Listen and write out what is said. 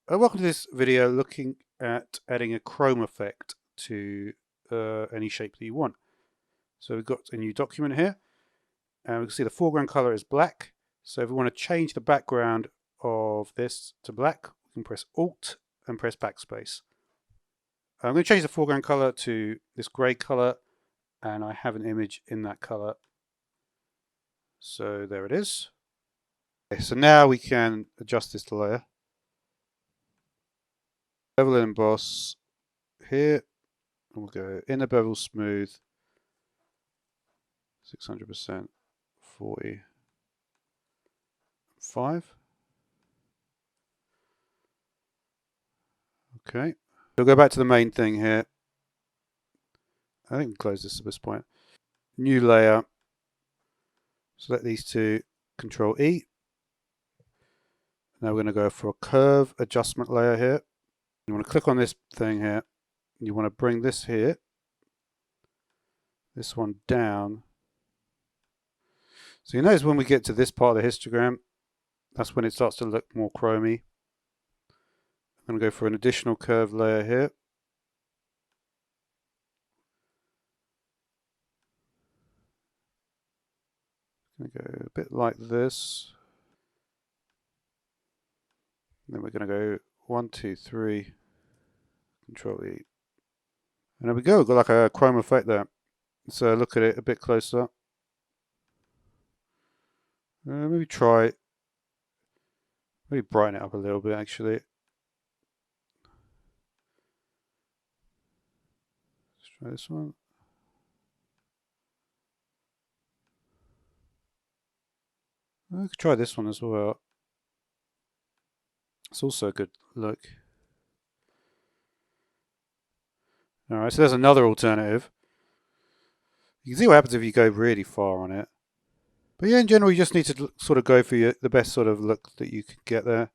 Welcome to this video looking at adding a chrome effect to any shape that you want. So we've got a new document here, and we can see the foreground color is black. So if we want to change the background of this to black, we can press Alt and press backspace. I'm going to change the foreground color to this gray color, and I have an image in that color. So there it is. Okay, so now we can adjust this layer. Bevel and emboss here, and we'll go inner bevel smooth, 600%, 45. Okay, we'll go back to the main thing here. I think we can close this at this point. New layer, select these two, Control E. Now we're going to go for a curve adjustment layer here. You want to click on this thing here. You want to bring this here, this one down. So you notice when we get to this part of the histogram, that's when it starts to look more chromy. I'm going to go for an additional curve layer here. I'm going to go a bit like this. And then we're going to go 1, 2, 3, Control E. And there we go, we've got like a chrome effect there. So look at it a bit closer. Maybe brighten it up a little bit actually. Let's try this one. I could try this one as well. It's also a good look. Alright, so there's another alternative. You can see what happens if you go really far on it. But yeah, in general, you just need to sort of go for the best sort of look that you can get there.